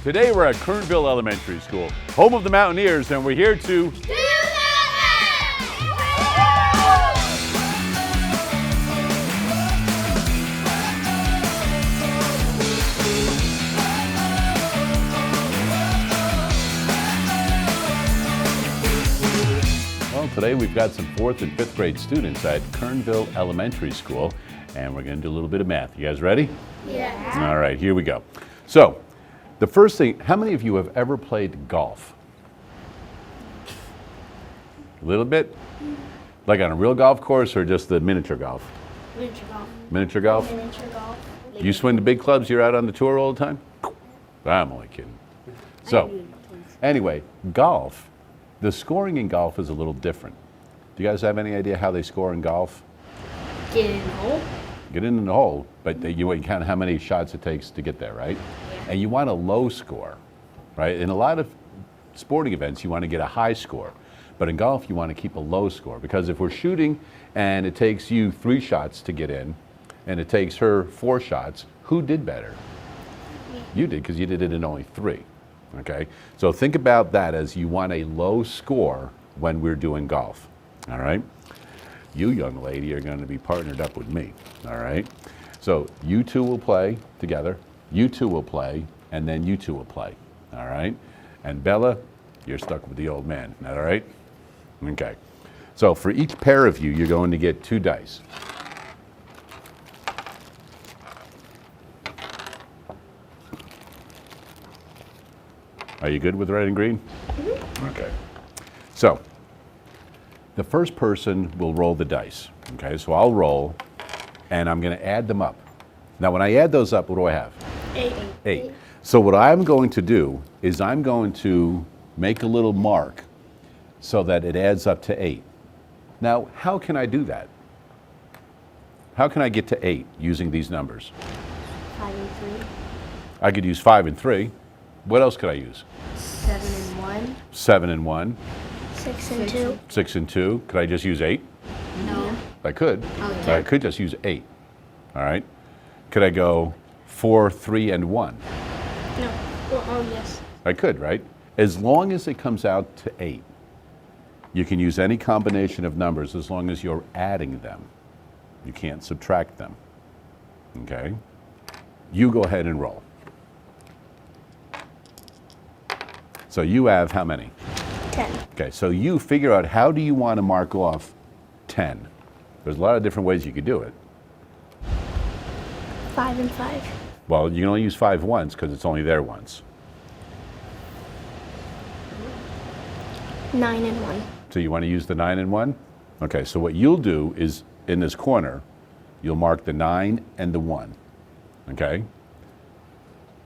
Today we're at Kernville Elementary School, home of the Mountaineers, and we're here to Do that! Well, today we've got some 4th and 5th grade students at Kernville Elementary School, and we're going to do a little bit of math. You guys ready? Yeah. All right, here we go. So, the first thing, how many of you have ever played golf? A little bit? Like on a real golf course or just the miniature golf? Miniature golf. Miniature golf? Miniature golf. You swing the big clubs, you're out on the tour all the time? I'm only kidding. So, anyway, golf, the scoring in golf is a little different. Do you guys have any idea how they score in golf? Get in the hole. Get in the hole, but you count how many shots it takes to get there, right? Yeah. And you want a low score, right? In a lot of sporting events, you want to get a high score. But in golf, you want to keep a low score, because if we're shooting and it takes you 3 shots to get in, and it takes her 4 shots, who did better? Me. You did, because you did it in only 3, okay? So think about that as you want a low score when we're doing golf, all right? You, young lady, are going to be partnered up with me, all right? So you two will play together, you two will play, and then you two will play, all right? And Bella, you're stuck with the old man, is that all right? Okay. So for each pair of you, you're going to get 2 dice. Are you good with red and green? Mm-hmm. Okay. So the first person will roll the dice. Okay, so I'll roll, and I'm going to add them up. Now, when I add those up, what do I have? 8. 8. So what I'm going to do is I'm going to make a little mark so that it adds up to 8. Now, how can I do that? How can I get to 8 using these numbers? 5 and 3. I could use 5 and 3. What else could I use? 7 and 1. 7 and 1. 6 and 2. 6 and 2. Could I just use 8? No. I could. Oh, yeah. I could just use 8. All right. Could I go 4, 3, and 1? No. Well, oh, yes. I could, right? As long as it comes out to 8. You can use any combination of numbers as long as you're adding them. You can't subtract them. Okay? You go ahead and roll. So you have how many? 10. Okay, so you figure out how do you want to mark off 10. There's a lot of different ways you could do it. 5 and 5. Well, you can only use 5 once because it's only there once. 9 and 1. So you want to use the 9 and 1? Okay, so what you'll do is in this corner, you'll mark the 9 and the 1. Okay?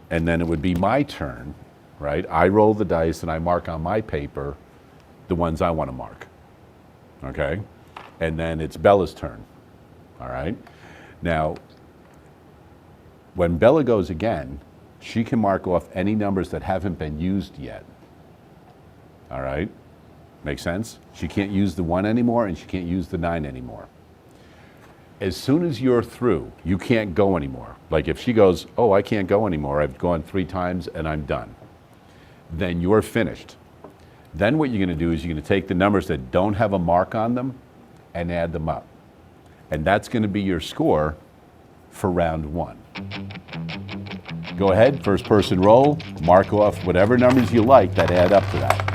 And then it would be my turn, right? I roll the dice and I mark on my paper the ones I want to mark. Okay? And then it's Bella's turn. All right? Now, when Bella goes again, she can mark off any numbers that haven't been used yet. All right? Make sense? She can't use the 1 anymore and she can't use the 9 anymore. As soon as you're through, you can't go anymore. Like if she goes, oh, I can't go anymore, I've gone 3 times and I'm done. Then you're finished. Then what you're going to do is you're going to take the numbers that don't have a mark on them and add them up. And that's going to be your score for round 1. Go ahead, first person roll, mark off whatever numbers you like that add up to that.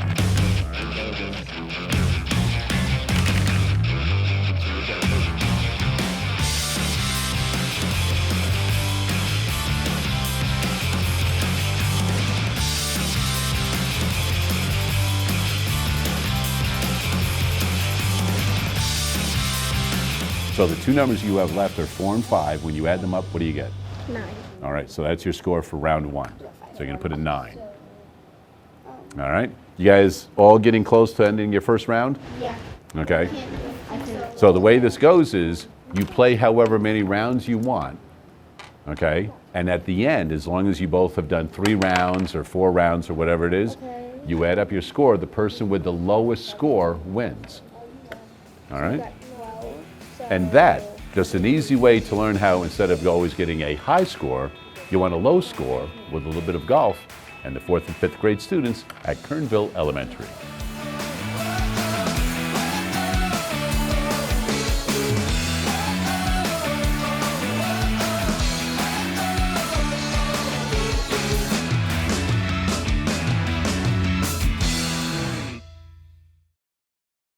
So the 2 numbers you have left are 4 and 5. When you add them up, what do you get? 9. All right, so that's your score for round 1. So you're going to put a 9. All right? You guys all getting close to ending your first round? Yeah. Okay. So the way this goes is you play however many rounds you want. Okay? And at the end, as long as you both have done 3 rounds or 4 rounds or whatever it is, you add up your score. The person with the lowest score wins. All right? And that, just an easy way to learn how, instead of always getting a high score, you want a low score with a little bit of golf, and the 4th and 5th grade students at Kernville Elementary.